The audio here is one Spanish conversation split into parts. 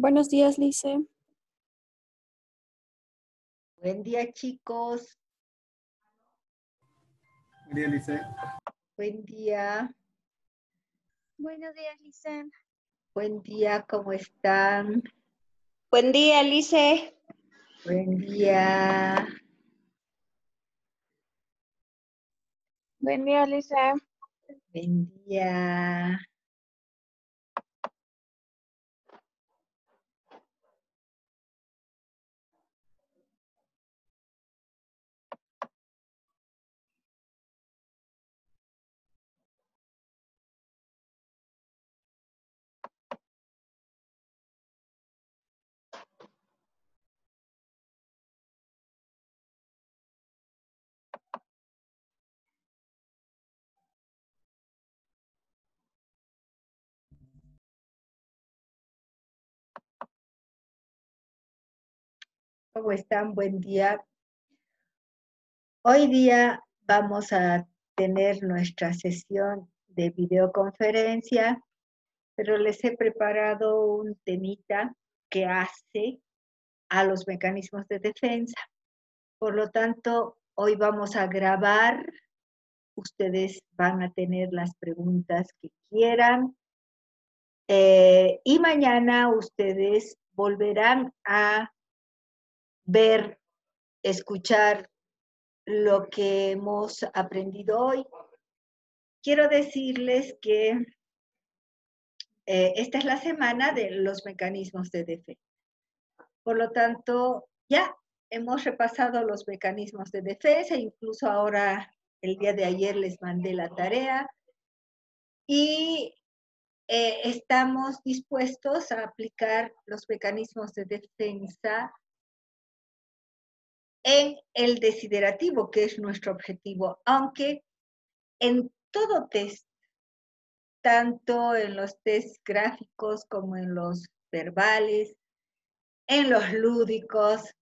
Buenos días, Lice. Buen día, chicos. Buen día, Lice. Buen día. Buenos días, Lice. Buen día, ¿cómo están? Buen día, Lice. Buen día. Buen día, Lice. Buen día. ¿Cómo están? Buen día. Hoy día vamos a tener nuestra sesión de videoconferencia, pero les he preparado un temita que hace a los mecanismos de defensa. Por lo tanto, hoy vamos a grabar. Ustedes van a tener las preguntas que quieran. Y mañana ustedes volverán a ver, escuchar lo que hemos aprendido hoy. Quiero decirles que esta es la semana de los mecanismos de defensa. Por lo tanto, ya hemos repasado los mecanismos de defensa, incluso ahora, el día de ayer les mandé la tarea. Y estamos dispuestos a aplicar los mecanismos de defensa en el desiderativo, que es nuestro objetivo, aunque en todo test, tanto en los test gráficos como en los verbales, en los lúdicos,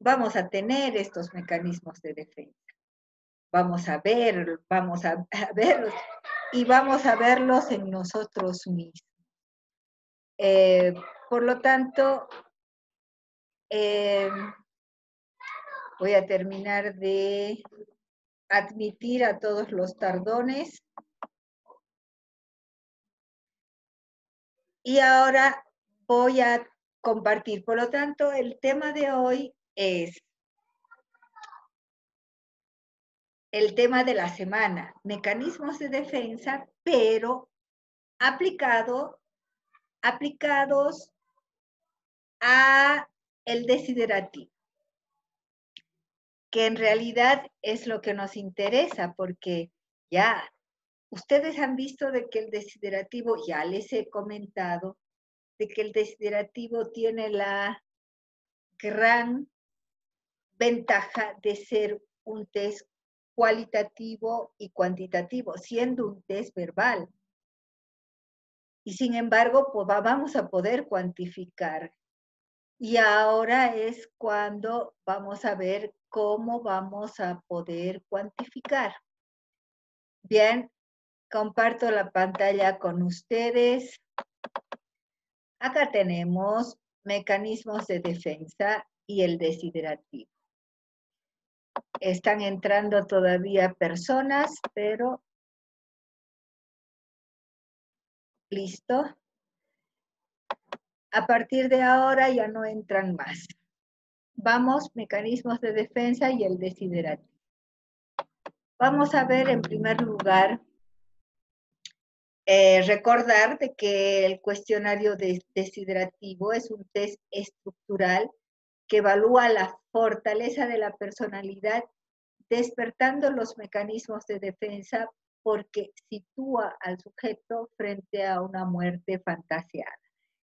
vamos a tener estos mecanismos de defensa. Vamos a verlos y vamos a verlos en nosotros mismos. Por lo tanto, voy a terminar de admitir a todos los tardones. Y ahora voy a compartir. Por lo tanto, el tema de hoy es el tema de la semana, mecanismos de defensa, pero aplicados a el desiderativo, que en realidad es lo que nos interesa, porque ya ustedes han visto de que el desiderativo, ya les he comentado, de que el desiderativo tiene la gran ventaja de ser un test cualitativo y cuantitativo, siendo un test verbal. Y sin embargo, pues vamos a poder cuantificar. Y ahora es cuando vamos a ver cómo vamos a poder cuantificar. Bien, comparto la pantalla con ustedes. Acá tenemos mecanismos de defensa y el desiderativo. Están entrando todavía personas, pero listo. A partir de ahora ya no entran más. Vamos, mecanismos de defensa y el desiderativo. Vamos a ver en primer lugar, recordar de que el cuestionario desiderativo es un test estructural que evalúa la fortaleza de la personalidad, despertando los mecanismos de defensa porque sitúa al sujeto frente a una muerte fantaseada.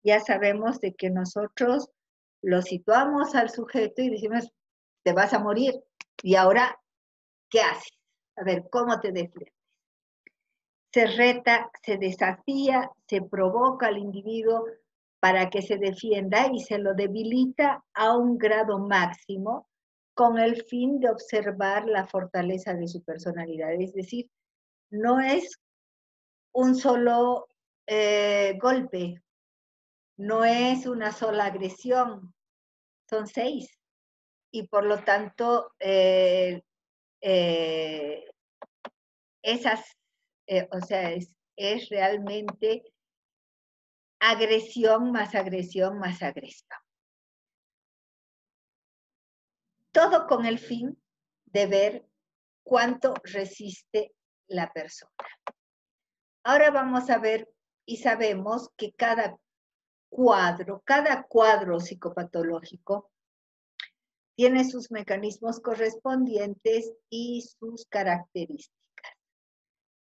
Ya sabemos de que nosotros lo situamos al sujeto y decimos, te vas a morir. Y ahora, ¿qué haces? A ver, ¿cómo te defiendes? Se reta, se desafía, se provoca al individuo para que se defienda y se lo debilita a un grado máximo con el fin de observar la fortaleza de su personalidad. Es decir, no es un solo golpe, no es una sola agresión, son 6. Y por lo tanto, o sea, es realmente agresión más agresión más agresión. Todo con el fin de ver cuánto resiste la persona. Ahora vamos a ver y sabemos que cada cuadro psicopatológico tiene sus mecanismos correspondientes y sus características.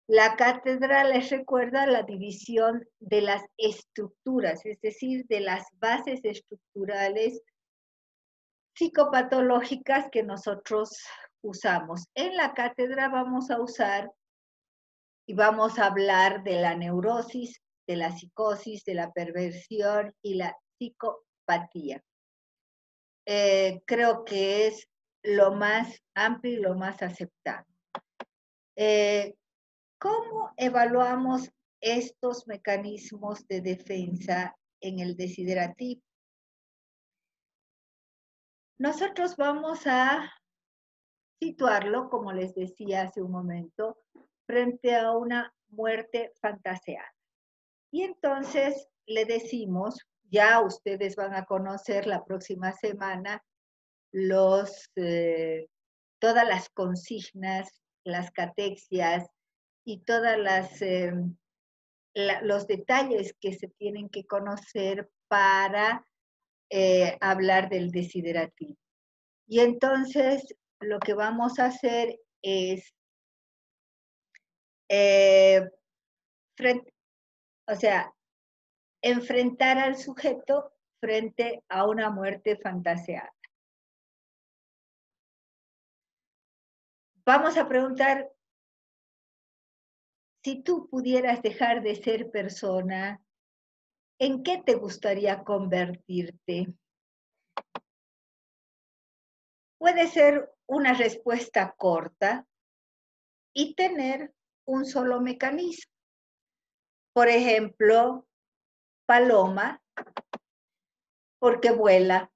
La cátedra les recuerda la división de las estructuras, es decir, de las bases estructurales psicopatológicas que nosotros usamos. En la cátedra vamos a usar y vamos a hablar de la neurosis, de la psicosis, de la perversión y la psicopatía. Creo que es lo más amplio y lo más aceptado. ¿Cómo evaluamos estos mecanismos de defensa en el desiderativo? Nosotros vamos a situarlo, como les decía hace un momento, frente a una muerte fantaseada. Y entonces le decimos, ya ustedes van a conocer la próxima semana todas las consignas, las catexias y todas los detalles que se tienen que conocer para hablar del desiderativo. Y entonces lo que vamos a hacer es enfrentar al sujeto frente a una muerte fantaseada. Vamos a preguntar, si tú pudieras dejar de ser persona, ¿en qué te gustaría convertirte? Puede ser una respuesta corta y tener un solo mecanismo. Por ejemplo, paloma, porque vuela.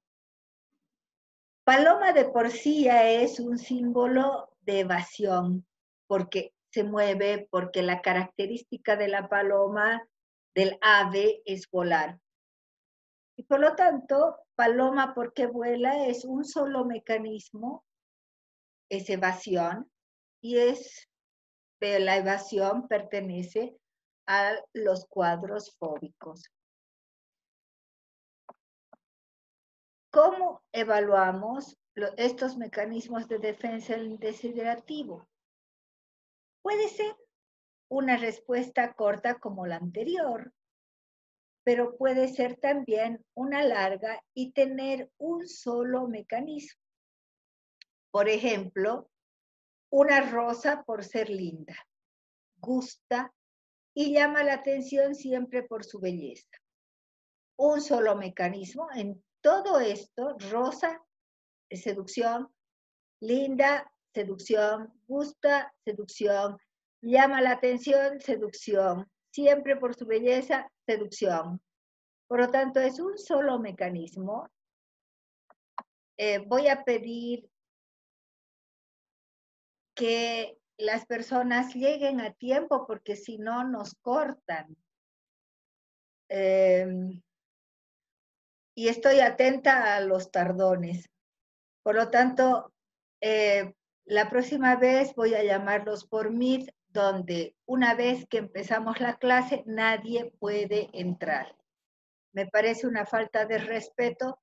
Paloma de por sí ya es un símbolo de evasión, porque se mueve, porque la característica de la paloma, del ave, es volar. Y por lo tanto, paloma porque vuela es un solo mecanismo, es evasión, y la evasión pertenece a los cuadros fóbicos. ¿Cómo evaluamos estos mecanismos de defensa del desiderativo? Puede ser una respuesta corta como la anterior, pero puede ser también una larga y tener un solo mecanismo. Por ejemplo, una rosa por ser linda, gusta y llama la atención siempre por su belleza. Un solo mecanismo en todo esto: rosa, seducción; linda, seducción; gusta, seducción; llama la atención, seducción; siempre por su belleza, seducción. Por lo tanto, es un solo mecanismo. Voy a pedir que las personas lleguen a tiempo, porque si no nos cortan. Y estoy atenta a los tardones. Por lo tanto, la próxima vez voy a llamarlos por Meet, donde una vez que empezamos la clase nadie puede entrar. Me parece una falta de respeto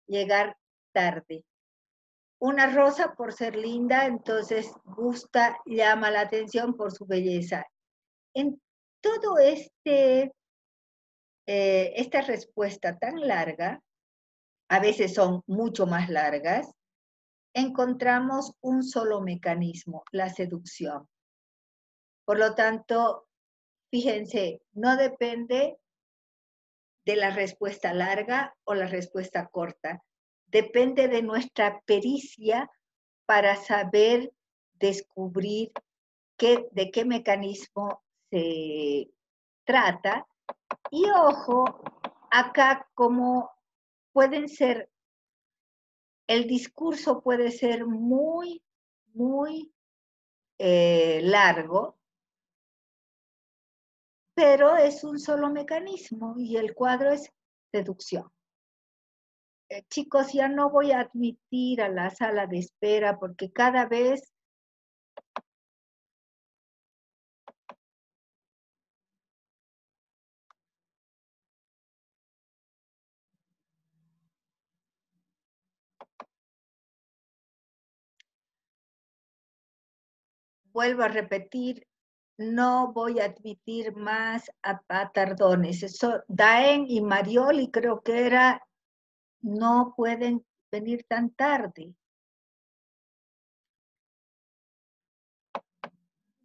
llegar tarde. Una rosa por ser linda, entonces gusta, llama la atención por su belleza. En todo esta respuesta tan larga, a veces son mucho más largas, encontramos un solo mecanismo: la seducción. Por lo tanto, fíjense, no depende de la respuesta larga o la respuesta corta. Depende de nuestra pericia para saber descubrir de qué mecanismo se trata. Y ojo, acá como pueden ser, el discurso puede ser muy, muy largo, pero es un solo mecanismo y el cuadro es seducción. Chicos, ya no voy a admitir a la sala de espera porque cada vez vuelvo a repetir, no voy a admitir más a tardones. Eso, Daen y Marioli creo que era, no pueden venir tan tarde.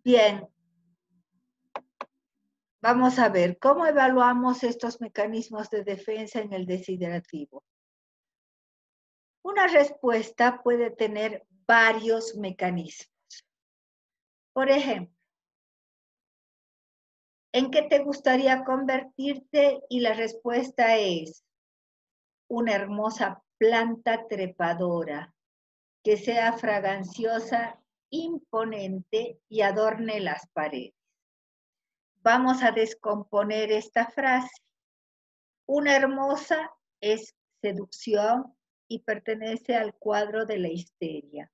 Bien, vamos a ver, ¿cómo evaluamos estos mecanismos de defensa en el desiderativo? Una respuesta puede tener varios mecanismos. Por ejemplo, ¿en qué te gustaría convertirte? Y la respuesta es una hermosa planta trepadora que sea fraganciosa, imponente y adorne las paredes. Vamos a descomponer esta frase. Una hermosa es seducción y pertenece al cuadro de la histeria.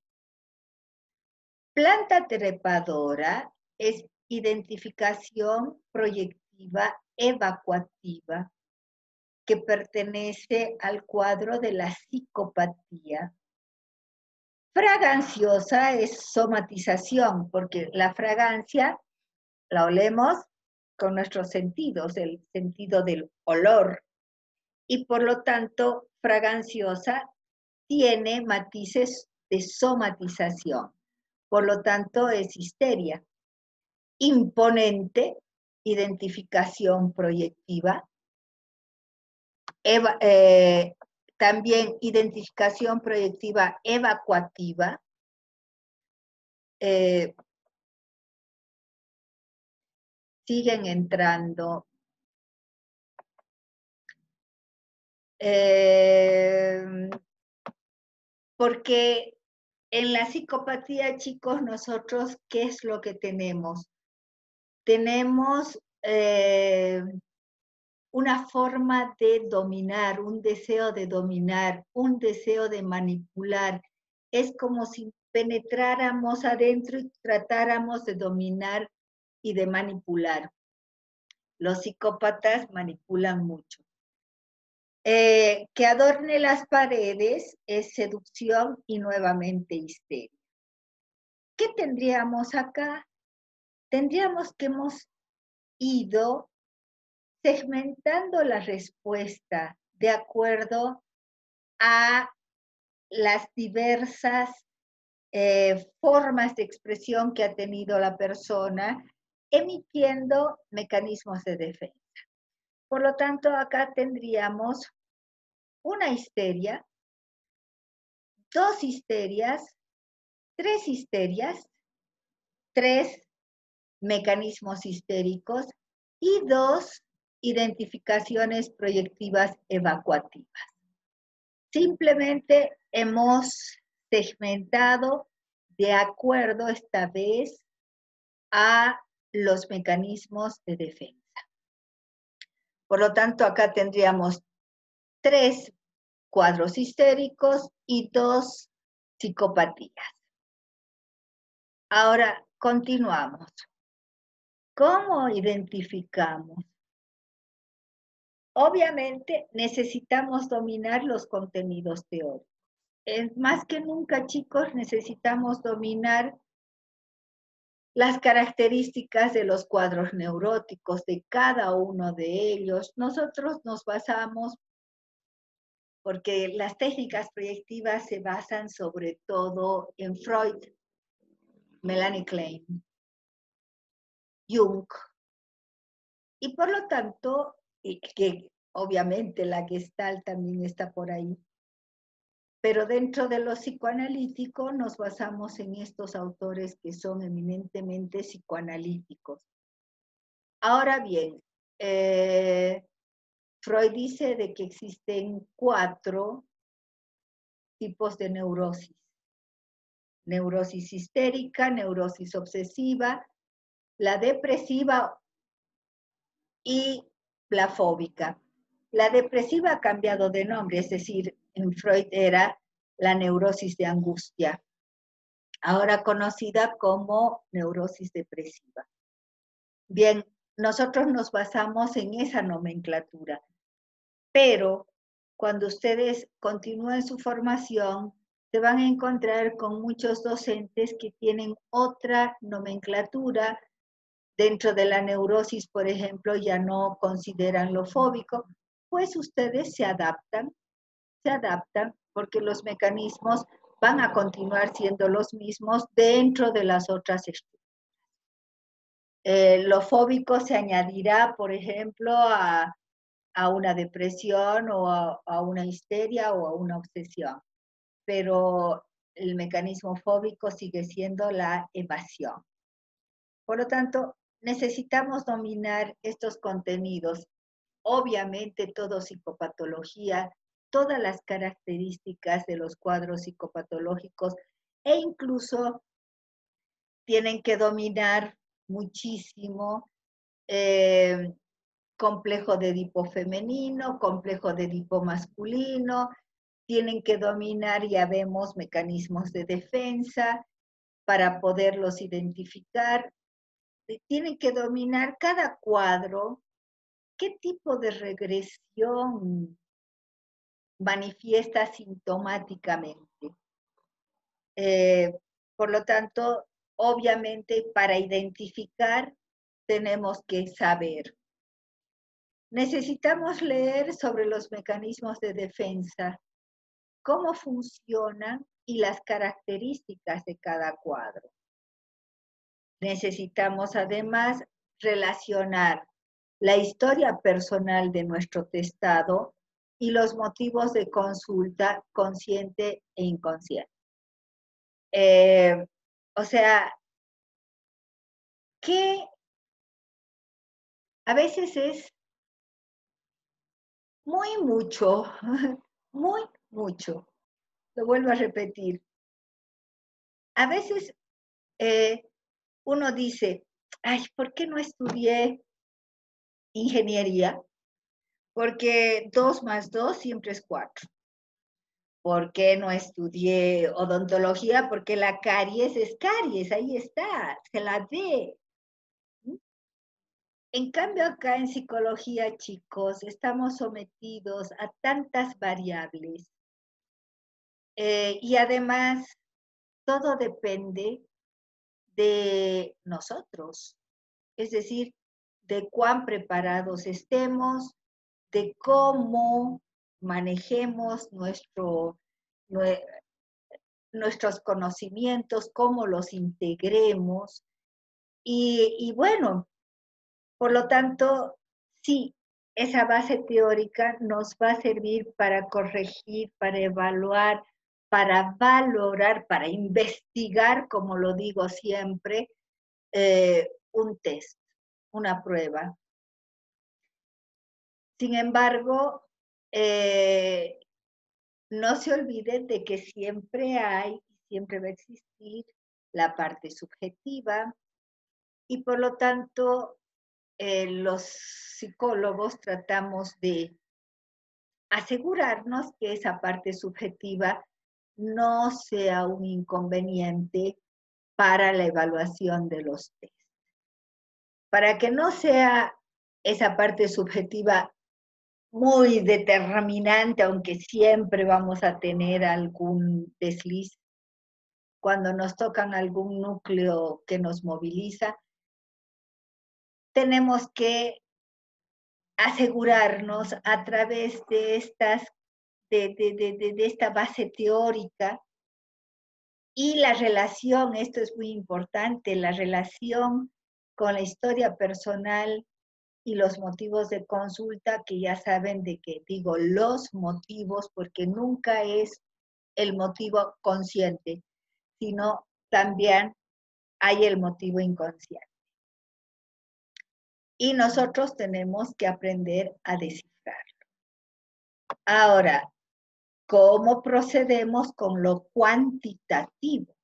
Planta trepadora es identificación proyectiva evacuativa que pertenece al cuadro de la psicopatía. Fraganciosa es somatización, porque la fragancia la olemos con nuestros sentidos, el sentido del olor, y por lo tanto, fraganciosa tiene matices de somatización, por lo tanto es histeria. Imponente, identificación proyectiva, también identificación proyectiva evacuativa, siguen entrando. Porque en la psicopatía, chicos, nosotros, ¿qué es lo que tenemos? Tenemos una forma de dominar, un deseo de dominar, un deseo de manipular. Es como si penetráramos adentro y tratáramos de dominar y de manipular. Los psicópatas manipulan mucho. Que adorne las paredes es seducción y nuevamente histeria. ¿Qué tendríamos acá? Tendríamos que hemos ido segmentando la respuesta de acuerdo a las diversas formas de expresión que ha tenido la persona, emitiendo mecanismos de defensa. Por lo tanto, acá tendríamos una histeria, dos histerias, tres mecanismos histéricos y dos identificaciones proyectivas evacuativas. Simplemente hemos segmentado de acuerdo esta vez a los mecanismos de defensa. Por lo tanto, acá tendríamos 3 cuadros histéricos y 2 psicopatías. Ahora, continuamos. ¿Cómo identificamos? Obviamente necesitamos dominar los contenidos teóricos. Más que nunca, chicos, necesitamos dominar las características de los cuadros neuróticos, de cada uno de ellos. Nosotros nos basamos, porque las técnicas proyectivas se basan sobre todo en Freud, Melanie Klein, Jung, y por lo tanto, que obviamente la Gestalt también está por ahí, pero dentro de lo psicoanalítico nos basamos en estos autores que son eminentemente psicoanalíticos. Ahora bien, Freud dice de que existen 4 tipos de neurosis. Neurosis histérica, neurosis obsesiva, la depresiva y la fóbica. La depresiva ha cambiado de nombre, es decir, en Freud era la neurosis de angustia, ahora conocida como neurosis depresiva. Bien, nosotros nos basamos en esa nomenclatura, pero cuando ustedes continúen su formación, se van a encontrar con muchos docentes que tienen otra nomenclatura. Dentro de la neurosis, por ejemplo, ya no consideran lo fóbico, pues ustedes se adaptan porque los mecanismos van a continuar siendo los mismos dentro de las otras estructuras. Lo fóbico se añadirá, por ejemplo, a una depresión o a una histeria o a una obsesión, pero el mecanismo fóbico sigue siendo la evasión. Por lo tanto, necesitamos dominar estos contenidos. Obviamente, todo psicopatología, todas las características de los cuadros psicopatológicos e incluso tienen que dominar muchísimo complejo de Edipo femenino, complejo de Edipo masculino, tienen que dominar, ya vemos, mecanismos de defensa para poderlos identificar, tienen que dominar cada cuadro, qué tipo de regresión manifiesta sintomáticamente. Por lo tanto, obviamente, para identificar tenemos que saber. Necesitamos leer sobre los mecanismos de defensa, cómo funcionan y las características de cada cuadro. Necesitamos además relacionar la historia personal de nuestro testado y los motivos de consulta consciente e inconsciente. O sea, que a veces es mucho, muy mucho. Lo vuelvo a repetir. A veces uno dice, ay, ¿por qué no estudié ingeniería? Porque 2 más 2 siempre es 4. ¿Por qué no estudié odontología? Porque la caries es caries, ahí está, se la ve. En cambio, acá en psicología, chicos, estamos sometidos a tantas variables. Y además, todo depende de nosotros. Es decir, de cuán preparados estemos, de cómo manejemos nuestros conocimientos, cómo los integremos. Y bueno, por lo tanto, sí, esa base teórica nos va a servir para corregir, para evaluar, para valorar, para investigar, como lo digo siempre, un test, una prueba. Sin embargo, no se olviden de que siempre hay, siempre va a existir la parte subjetiva y por lo tanto los psicólogos tratamos de asegurarnos que esa parte subjetiva no sea un inconveniente para la evaluación de los test. Para que no sea esa parte subjetiva muy determinante, aunque siempre vamos a tener algún desliz, cuando nos tocan algún núcleo que nos moviliza, tenemos que asegurarnos a través de esta base teórica y la relación, esto es muy importante, la relación con la historia personal y los motivos de consulta, que ya saben de que digo los motivos, porque nunca es el motivo consciente, sino también hay el motivo inconsciente. Y nosotros tenemos que aprender a descifrarlo. Ahora, ¿cómo procedemos con lo cuantitativo?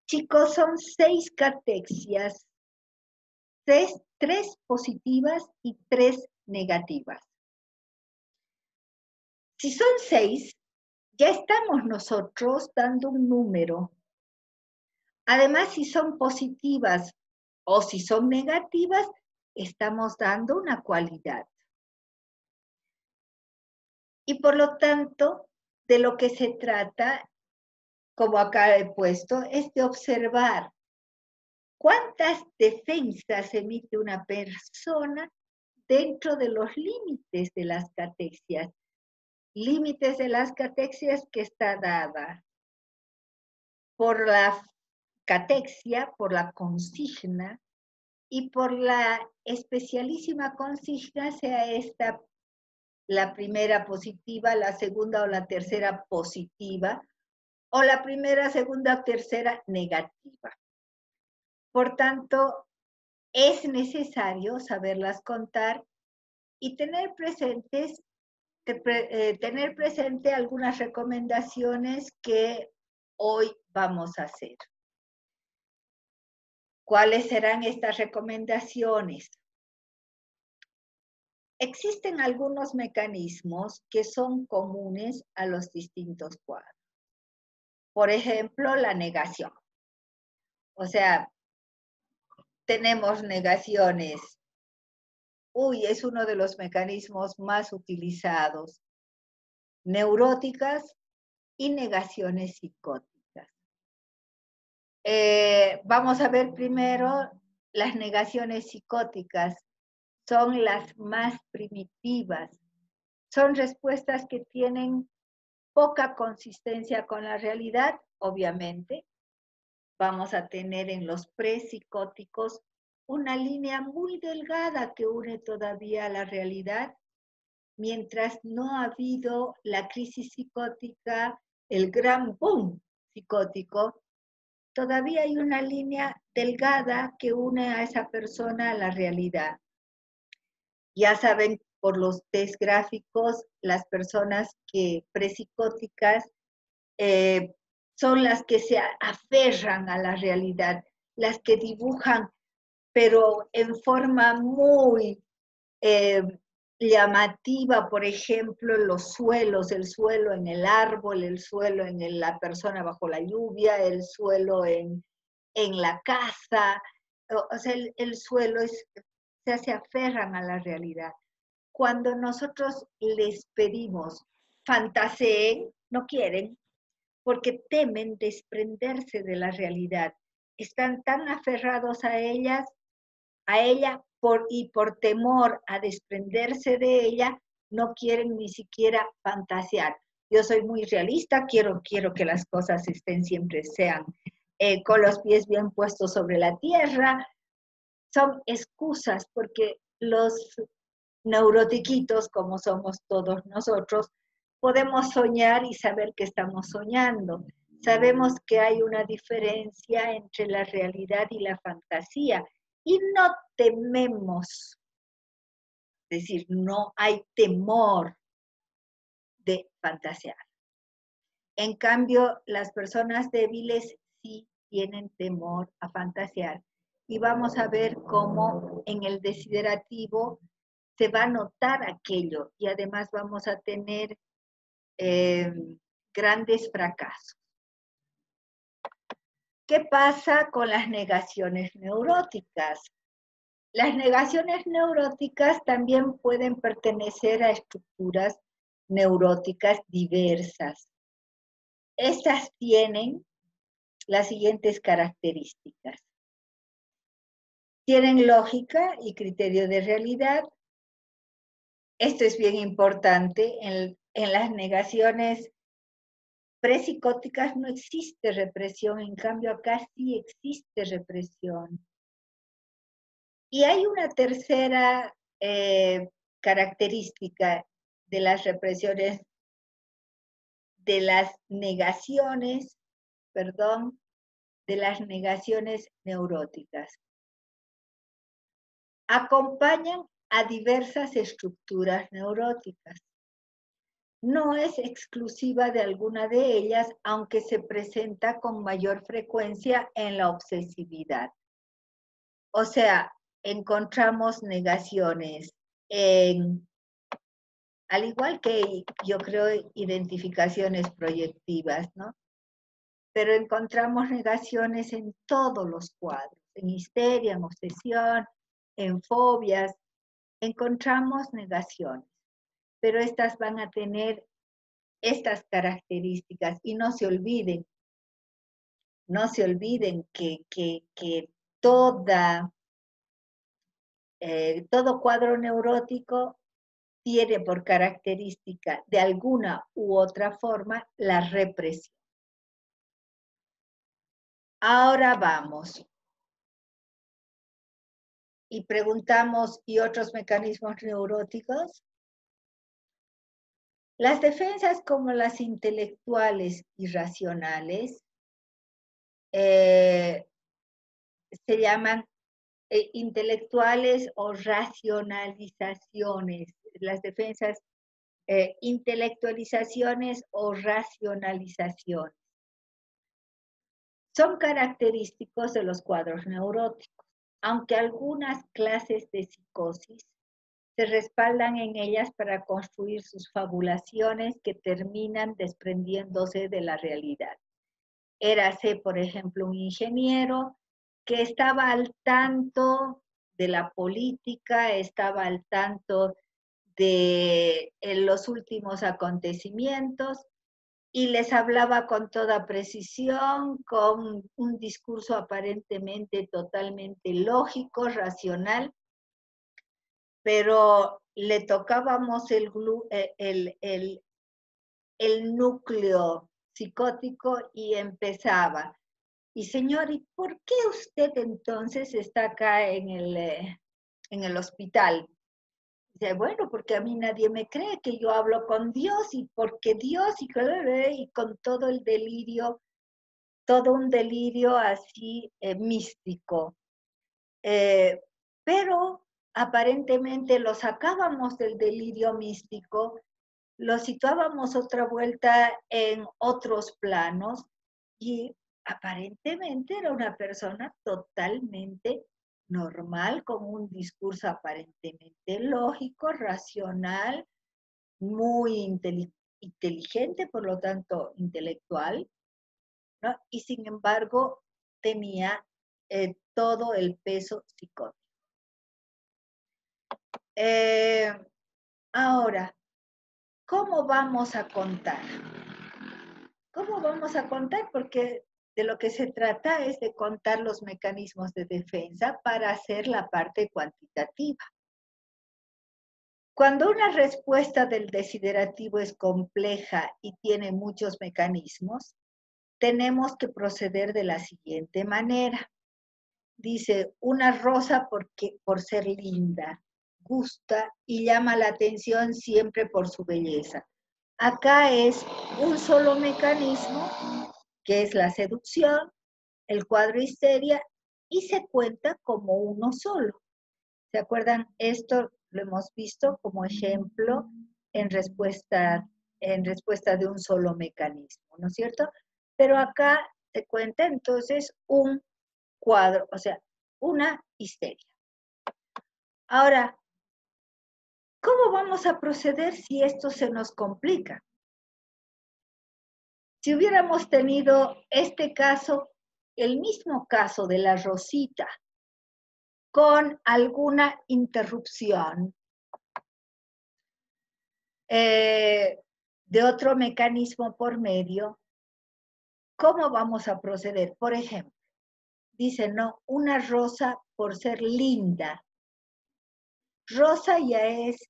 Chicos, son 6 catexias, 3 positivas y 3 negativas. Si son 6, ya estamos nosotros dando un número. Además, si son positivas o si son negativas, estamos dando una cualidad. Y por lo tanto, de lo que se trata, como acá he puesto, es de observar cuántas defensas emite una persona dentro de los límites de las catexias. Límites de las catexias que está dada por la catexia, por la consigna, y por la especialísima consigna, sea esta la primera positiva, la segunda o la tercera positiva, o la primera, segunda o tercera negativa. Por tanto, es necesario saberlas contar y tener presente algunas recomendaciones que hoy vamos a hacer. ¿Cuáles serán estas recomendaciones? Existen algunos mecanismos que son comunes a los distintos cuadros. Por ejemplo, la negación. O sea, tenemos negaciones. Es uno de los mecanismos más utilizados. Neuróticas y negaciones psicóticas. Vamos a ver primero las negaciones psicóticas. Son las más primitivas. Son respuestas que tienen poca consistencia con la realidad, obviamente. Vamos a tener en los prepsicóticos una línea muy delgada que une todavía a la realidad, mientras no ha habido la crisis psicótica, el gran boom psicótico, todavía hay una línea delgada que une a esa persona a la realidad. Ya saben, por los test gráficos, las personas que prepsicóticas son las que se aferran a la realidad, las que dibujan, pero en forma muy llamativa, por ejemplo, los suelos, el suelo en el árbol, el suelo en la persona bajo la lluvia, el suelo en la casa, o sea, el suelo se aferran a la realidad. Cuando nosotros les pedimos fantaseen, no quieren, porque temen desprenderse de la realidad. Están tan aferrados a ella, y por temor a desprenderse de ella, no quieren ni siquiera fantasear. Yo soy muy realista, quiero que las cosas sean con los pies bien puestos sobre la tierra. Son excusas porque los neurotiquitos, como somos todos nosotros, podemos soñar y saber que estamos soñando. Sabemos que hay una diferencia entre la realidad y la fantasía y no tememos, es decir, no hay temor de fantasear. En cambio, las personas débiles sí tienen temor a fantasear. Y vamos a ver cómo en el desiderativo se va a notar aquello y además vamos a tener grandes fracasos. ¿Qué pasa con las negaciones neuróticas? Las negaciones neuróticas también pueden pertenecer a estructuras neuróticas diversas. Estas tienen las siguientes características. Tienen lógica y criterio de realidad. Esto es bien importante. En las negaciones prepsicóticas no existe represión, en cambio acá sí existe represión. Y hay una tercera característica de las represiones, de las negaciones neuróticas. Acompañan a diversas estructuras neuróticas. no es exclusiva de alguna de ellas, aunque se presenta con mayor frecuencia en la obsesividad. O sea, encontramos negaciones al igual que yo creo identificaciones proyectivas, ¿no? Pero encontramos negaciones en todos los cuadros, en histeria, en obsesión, en fobias, encontramos negaciones, pero estas van a tener estas características y no se olviden que todo cuadro neurótico tiene por característica de alguna u otra forma la represión. Ahora vamos y preguntamos, ¿y otros mecanismos neuróticos? Las defensas como las intelectuales y racionales se llaman intelectuales o racionalizaciones. Las defensas intelectualizaciones o racionalizaciones. Son característicos de los cuadros neuróticos, aunque algunas clases de psicosis se respaldan en ellas para construir sus fabulaciones que terminan desprendiéndose de la realidad. Érase, por ejemplo, un ingeniero que estaba al tanto de la política, estaba al tanto de los últimos acontecimientos y les hablaba con toda precisión, con un discurso aparentemente totalmente lógico, racional, pero le tocábamos el núcleo psicótico y empezaba. Y señor, ¿y por qué usted entonces está acá en el hospital? Dice, bueno, porque a mí nadie me cree que yo hablo con Dios y porque Dios y con todo el delirio, todo un delirio así místico. Pero aparentemente lo sacábamos del delirio místico, lo situábamos otra vuelta en otros planos y aparentemente era una persona totalmente normal, con un discurso aparentemente lógico, racional, muy inteligente, por lo tanto intelectual, ¿no? Y sin embargo tenía todo el peso psicótico. Ahora, ¿cómo vamos a contar? ¿Cómo vamos a contar? Porque de lo que se trata es de contar los mecanismos de defensa para hacer la parte cuantitativa. Cuando una respuesta del desiderativo es compleja y tiene muchos mecanismos, tenemos que proceder de la siguiente manera. Dice, una rosa por ser linda, gusta y llama la atención siempre por su belleza. Acá es un solo mecanismo, que es la seducción, el cuadro histeria, y se cuenta como uno solo. ¿Se acuerdan? Esto lo hemos visto como ejemplo en respuesta de un solo mecanismo, ¿no es cierto? Pero acá se cuenta entonces un cuadro, o sea, una histeria. Ahora, ¿cómo vamos a proceder si esto se nos complica? Si hubiéramos tenido este caso, el mismo caso de la Rosita, con alguna interrupción de otro mecanismo por medio, ¿cómo vamos a proceder? Por ejemplo, dice, no, una rosa por ser linda. Rosa ya es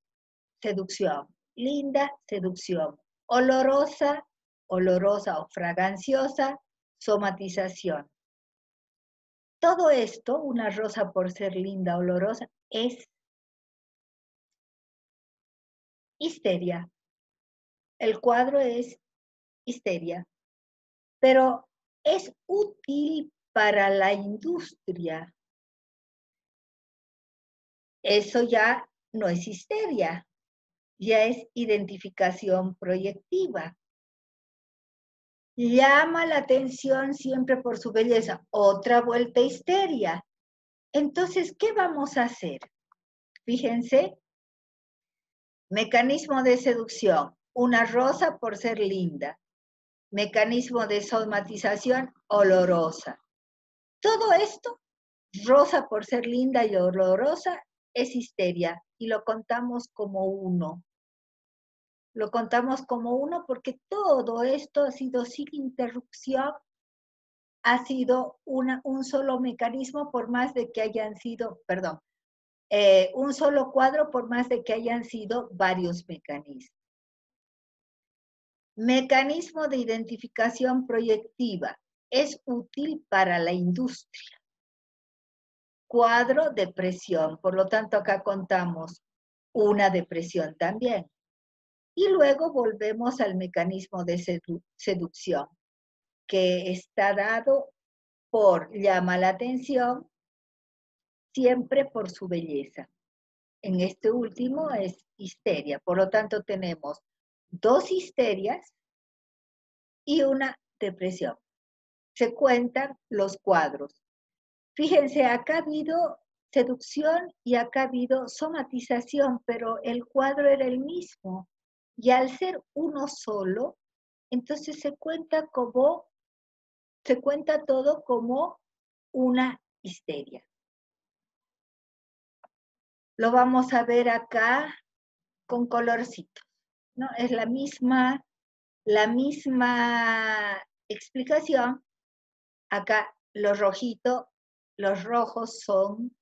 seducción, linda, seducción. Olorosa, olorosa o fraganciosa, somatización. Todo esto, una rosa por ser linda, olorosa, es histeria. El cuadro es histeria, pero es útil para la industria. Eso ya no es histeria, ya es identificación proyectiva. Llama la atención siempre por su belleza. Otra vuelta histeria. Entonces, ¿qué vamos a hacer? Fíjense, mecanismo de seducción. Una rosa por ser linda. Mecanismo de somatización, olorosa. Todo esto, rosa por ser linda y olorosa, es histeria. Y lo contamos como uno. Lo contamos como uno porque todo esto ha sido sin interrupción, ha sido un solo mecanismo por más de que hayan sido, perdón, un solo cuadro por más de que hayan sido varios mecanismos. Mecanismo de identificación proyectiva. Es útil para la industria. Cuadro, depresión. Por lo tanto, acá contamos una depresión también. Y luego volvemos al mecanismo de seducción, que está dado por llama la atención, siempre por su belleza. En este último es histeria. Por lo tanto, tenemos 2 histerias y una depresión. Se cuentan los cuadros. Fíjense, acá ha habido seducción y acá ha habido somatización, pero el cuadro era el mismo. Y al ser uno solo, entonces se cuenta todo como una histeria. Lo vamos a ver acá con colorcitos, ¿no? Es la misma explicación. Acá los rojos son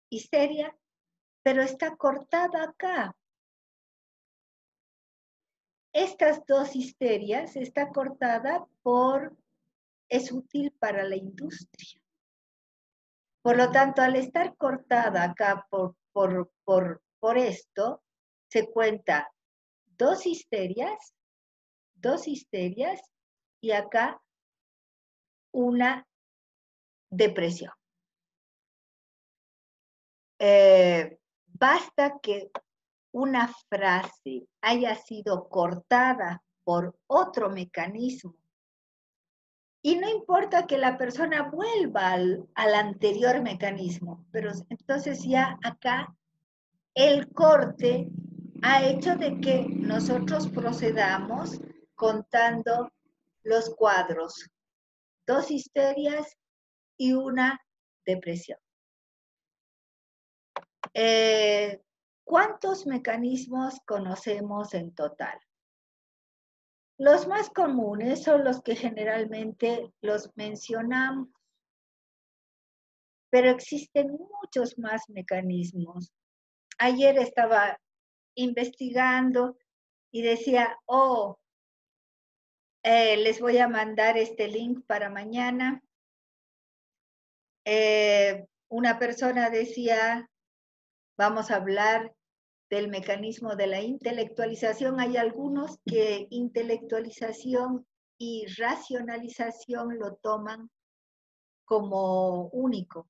histeria, pero está cortada acá. Estas 2 histerias está cortada es útil para la industria. Por lo tanto, al estar cortada acá por esto, se cuenta 2 histerias y acá una depresión. Basta que una frase haya sido cortada por otro mecanismo y no importa que la persona vuelva al anterior mecanismo, pero entonces ya acá el corte ha hecho de que nosotros procedamos contando los cuadros, 2 histerias y una depresión. ¿Cuántos mecanismos conocemos en total? Los más comunes son los que generalmente los mencionamos, pero existen muchos más mecanismos. Ayer estaba investigando y decía, les voy a mandar este link para mañana. Una persona decía, vamos a hablar del mecanismo de la intelectualización. Hay algunos que intelectualización y racionalización lo toman como único.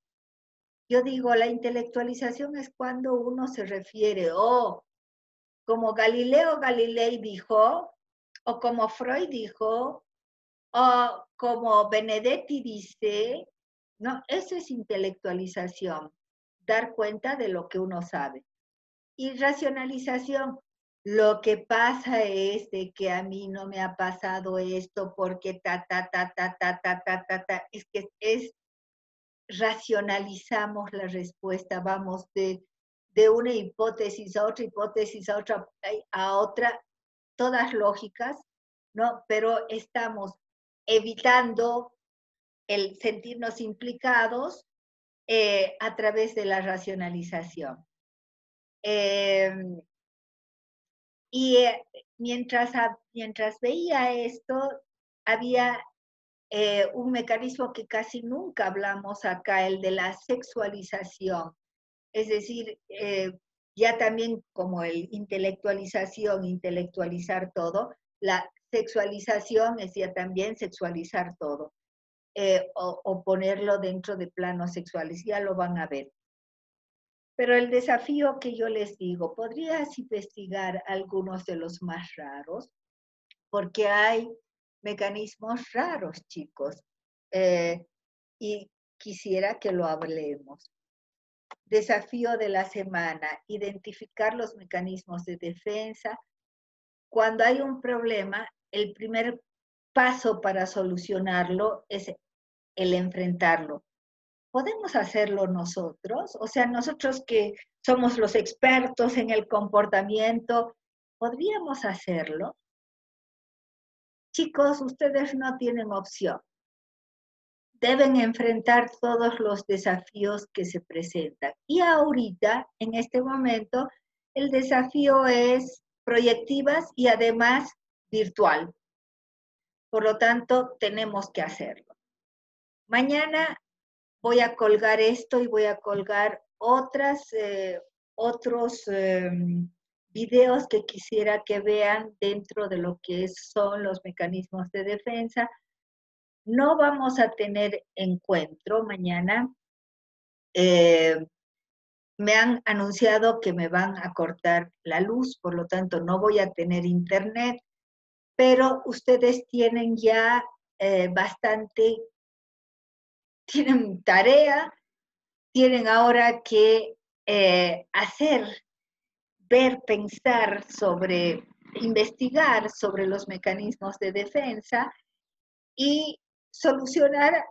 Yo digo, la intelectualización es cuando uno se refiere, como Galileo Galilei dijo, o como Freud dijo, o como Benedetti dice, no, eso es intelectualización, dar cuenta de lo que uno sabe. Y racionalización, lo que pasa es de que a mí no me ha pasado esto porque racionalizamos la respuesta, vamos de una hipótesis a otra, todas lógicas, ¿no? Pero estamos evitando el sentirnos implicados a través de la racionalización. Mientras veía esto, había un mecanismo que casi nunca hablamos acá, el de la sexualización. Es decir, ya también como el intelectualizar todo, la sexualización es ya también sexualizar todo, o ponerlo dentro de planos sexuales, ya lo van a ver. Pero el desafío que yo les digo, ¿podrías investigar algunos de los más raros? Porque hay mecanismos raros, chicos, y quisiera que lo hablemos. Desafío de la semana, identificar los mecanismos de defensa. Cuando hay un problema, el primer paso para solucionarlo es el enfrentarlo. ¿Podemos hacerlo nosotros? O sea, nosotros que somos los expertos en el comportamiento, ¿podríamos hacerlo? Chicos, ustedes no tienen opción. Deben enfrentar todos los desafíos que se presentan. Y ahorita, en este momento, el desafío es proyectivas y además virtual. Por lo tanto, tenemos que hacerlo. Mañana voy a colgar esto y voy a colgar otros videos que quisiera que vean dentro de lo que son los mecanismos de defensa. No vamos a tener encuentro mañana. Me han anunciado que me van a cortar la luz, por lo tanto no voy a tener internet, pero ustedes tienen ya tienen tarea, tienen ahora que hacer, ver, pensar sobre, investigar sobre los mecanismos de defensa y solucionar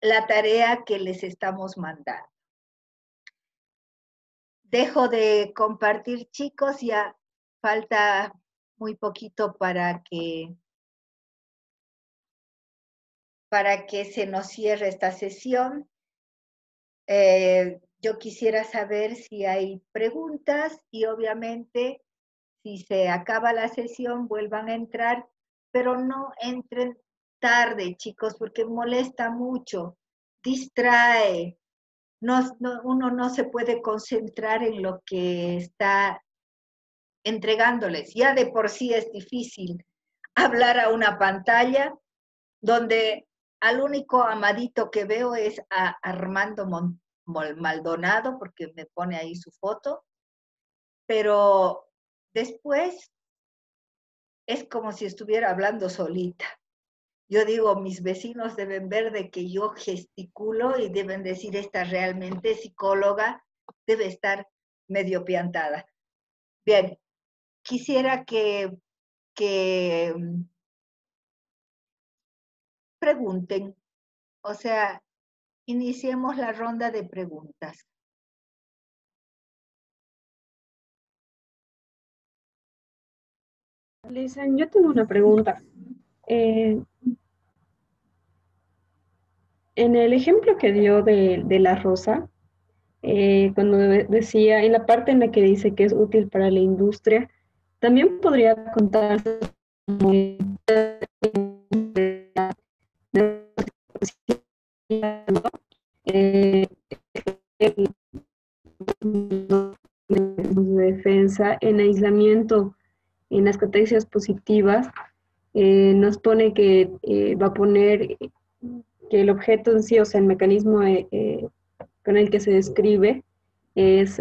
la tarea que les estamos mandando. Dejo de compartir, chicos, ya falta muy poquito para que se nos cierre esta sesión. Yo quisiera saber si hay preguntas y obviamente si se acaba la sesión vuelvan a entrar, pero no entren tarde, chicos, porque molesta mucho, distrae. Uno no se puede concentrar en lo que está entregándoles. Ya de por sí es difícil hablar a una pantalla donde al único amadito que veo es a Armando Maldonado, porque me pone ahí su foto, pero después es como si estuviera hablando solita. Yo digo, mis vecinos deben ver de que yo gesticulo y deben decir, esta realmente psicóloga debe estar medio piantada. Bien, quisiera que pregunten, o sea, iniciemos la ronda de preguntas. Lisa, yo tengo una pregunta. En el ejemplo que dio de la rosa, cuando decía, en la parte en la que dice que es útil para la industria, también podría contarse como eh, de defensa, en aislamiento, en las categorías positivas, nos pone que va a poner que el objeto en sí, o sea, el mecanismo con el que se describe, es,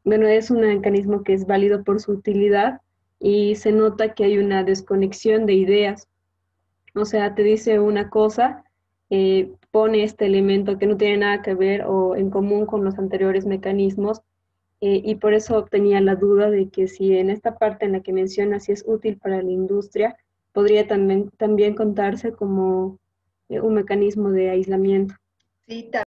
bueno, es un mecanismo que es válido por su utilidad y se nota que hay una desconexión de ideas. O sea, te dice una cosa, pone este elemento que no tiene nada que ver o en común con los anteriores mecanismos, y por eso tenía la duda de que si en esta parte en la que menciona si es útil para la industria, podría también contarse como un mecanismo de aislamiento. Sí,